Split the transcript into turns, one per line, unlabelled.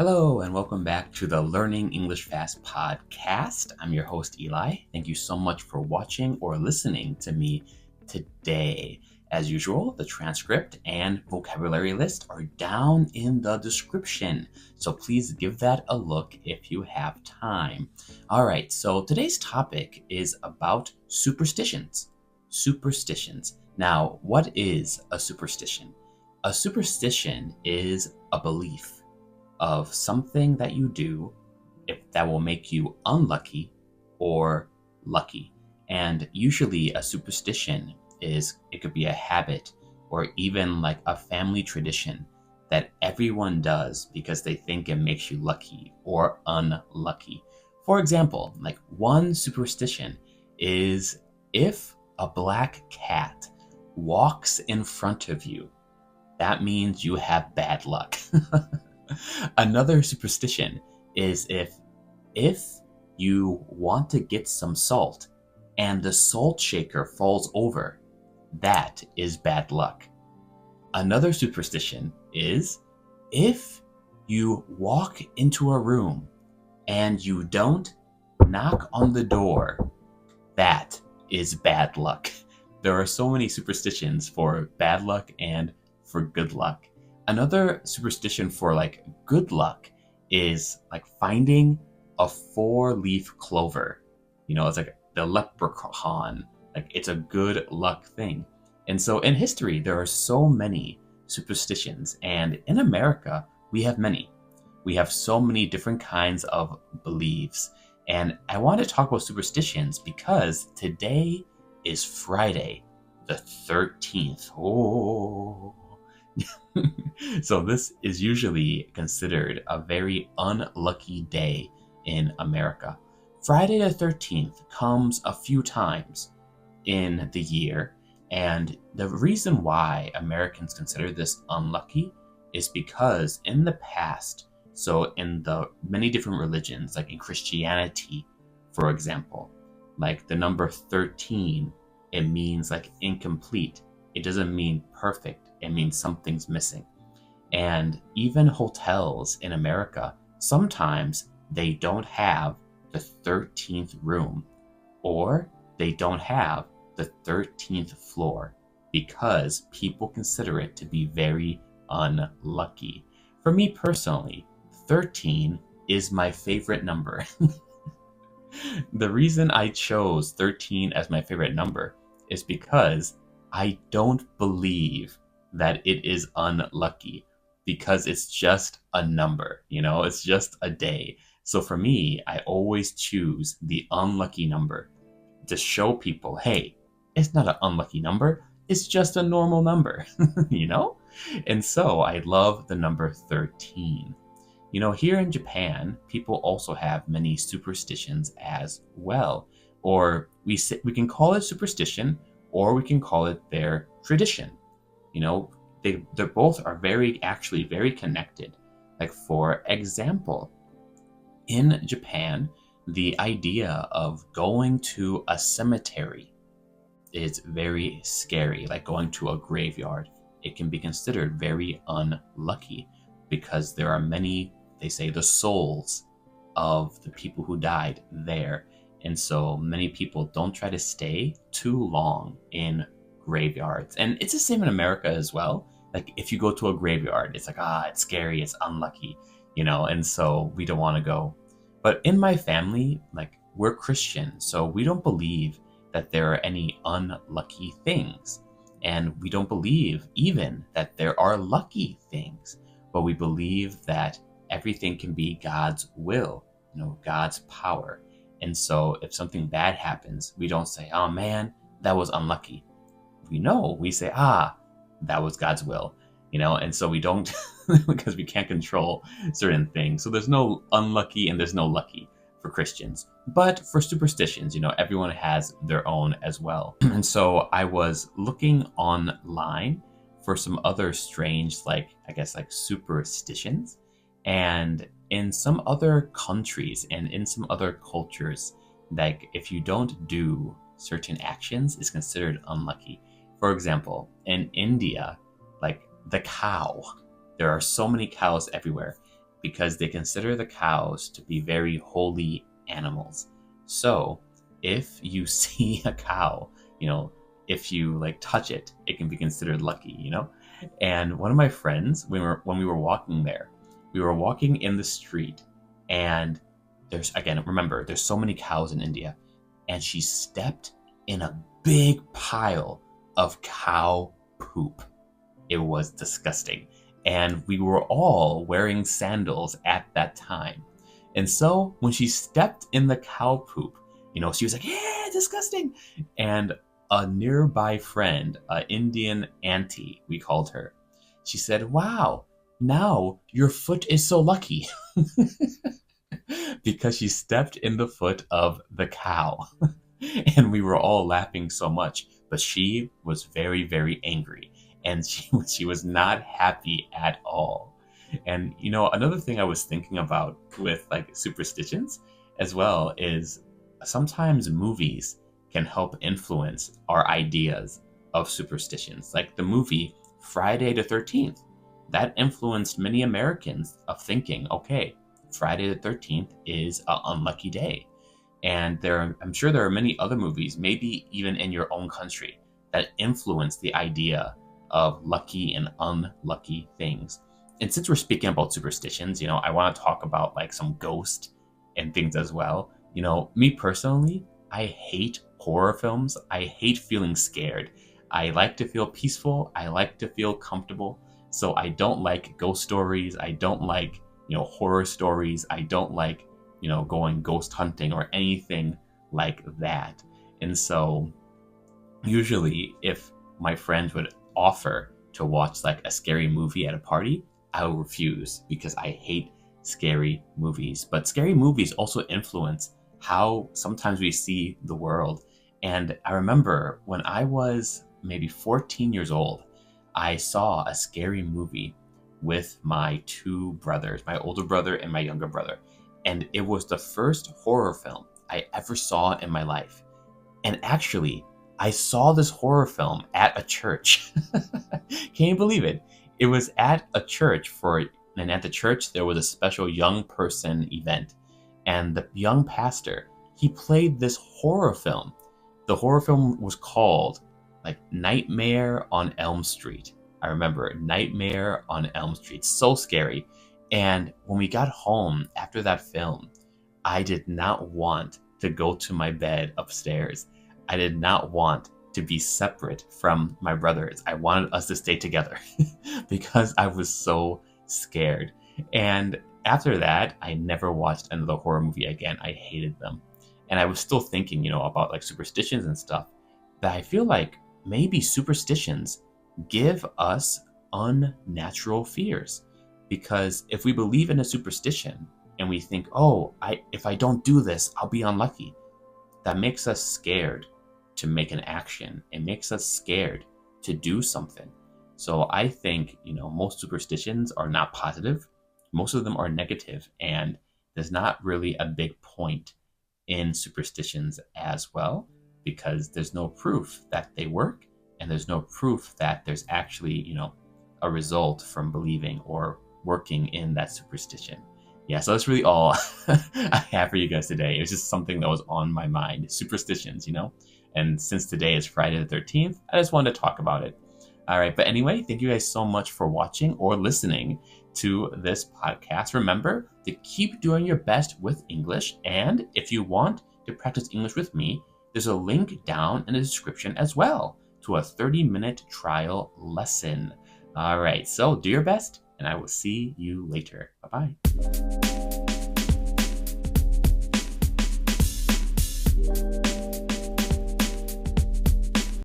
Hello, and welcome back to the Learning English Fast podcast. I'm your host, Eli. Thank you so much for watching or listening to me today. As usual, the transcript and vocabulary list are down in the description, so please give that a look if you have time. All right, so today's topic is about superstitions. Superstitions. Now, what is a superstition? A superstition is a belief of something that you do if that will make you unlucky or lucky. And usually a superstition it could be a habit or even like a family tradition that everyone does because they think it makes you lucky or unlucky. For example, like one superstition is if a black cat walks in front of you, that means you have bad luck. Another superstition is if you want to get some salt and the salt shaker falls over, that is bad luck. Another superstition is if you walk into a room and you don't knock on the door, that is bad luck. There are so many superstitions for bad luck and for good luck. Another superstition for like good luck is like finding a 4-leaf clover. It's like the leprechaun. Like it's a good luck thing. And so in history, there are so many superstitions. And in America, we have many. We have so many different kinds of beliefs. And I want to talk about superstitions because today is Friday, the 13th. Oh. So this is usually considered a very unlucky day in America. Friday the 13th comes a few times in the year, and the reason why Americans consider this unlucky is because in the past, so in the many different religions, like in Christianity, for example, like the number 13, it means like incomplete. It doesn't mean perfect. It means something's missing. And even hotels in America, sometimes they don't have the 13th room or they don't have the 13th floor because people consider it to be very unlucky. For me personally, 13 is my favorite number. The reason I chose 13 as my favorite number is because I don't believe that it is unlucky because it's just a number, it's just a day. So for me, I always choose the unlucky number to show people, hey, it's not an unlucky number, it's just a normal number, And so I love the number 13. Here in Japan, people also have many superstitions as well. Or we can call it superstition, or we can call it their tradition. They both are actually very connected. Like for example, in Japan, the idea of going to a cemetery is very scary, like going to a graveyard. It can be considered very unlucky because there are many, they say, the souls of the people who died there. And so many people don't try to stay too long in graveyards. And it's the same in America as well. Like if you go to a graveyard, it's like, it's scary, it's unlucky, and so we don't want to go. But in my family, like we're Christian, so we don't believe that there are any unlucky things. And we don't believe even that there are lucky things, but we believe that everything can be God's will, God's power. And so if something bad happens, we don't say, oh man, that was unlucky. We say, that was God's will, and so we don't, because we can't control certain things. So there's no unlucky and there's no lucky for Christians. But for superstitions, everyone has their own as well. And so I was looking online for some other strange, like superstitions. And in some other countries and in some other cultures, like if you don't do certain actions, it's considered unlucky. For example, in India, like the cow, there are so many cows everywhere. because they consider the cows to be very holy animals. So if you see a cow, if you like touch it, it can be considered lucky. And one of my friends, when we were walking there, we were walking in the street, and remember, there's so many cows in India, and she stepped in a big pile of cow poop. It was disgusting. And we were all wearing sandals at that time. And so when she stepped in the cow poop, she was like, yeah, disgusting. And a nearby friend, an Indian auntie, we called her, she said, wow, now your foot is so lucky. Because she stepped in the foot of the cow. And we were all laughing so much, but she was very, very angry, and she was not happy at all. And another thing I was thinking about with like superstitions as well is sometimes movies can help influence our ideas of superstitions. Like the movie Friday the 13th, that influenced many Americans of thinking, okay, Friday the 13th is an unlucky day. And I'm sure there are many other movies, maybe even in your own country, that influence the idea of lucky and unlucky things. And since we're speaking about superstitions, I want to talk about like some ghost and things as well. Me personally, I hate horror films. I hate feeling scared. I like to feel peaceful. I like to feel comfortable. So I don't like ghost stories. I don't like, horror stories. I don't like going ghost hunting or anything like that. And so usually if my friends would offer to watch like a scary movie at a party, I will refuse because I hate scary movies. But scary movies also influence how sometimes we see the world. And I remember when I was maybe 14 years old, I saw a scary movie with my two brothers, my older brother and my younger brother. And it was the first horror film I ever saw in my life. And actually, I saw this horror film at a church. Can you believe it? It was at a church and at the church there was a special young person event. And the young pastor, he played this horror film. The horror film was called like Nightmare on Elm Street. I remember Nightmare on Elm Street. So scary. And when we got home after that film, I did not want to go to my bed upstairs. I did not want to be separate from my brothers. I wanted us to stay together because I was so scared. And after that, I never watched another horror movie again. I hated them. And I was still thinking, about like superstitions and stuff, that I feel like maybe superstitions give us unnatural fears. Because if we believe in a superstition and we think, oh, if I don't do this, I'll be unlucky, that makes us scared to make an action. It makes us scared to do something. So I think, most superstitions are not positive. Most of them are negative, and there's not really a big point in superstitions as well, because there's no proof that they work, and there's no proof that there's actually, a result from believing or working in that superstition. Yeah, so that's really all I have for you guys today. It was just something that was on my mind, superstitions, And since today is Friday the 13th, I just wanted to talk about it. All right, but anyway, thank you guys so much for watching or listening to this podcast. Remember to keep doing your best with English, and if you want to practice English with me, there's a link down in the description as well to a 30-minute trial lesson. All right, so do your best, and I will see you later. Bye-bye.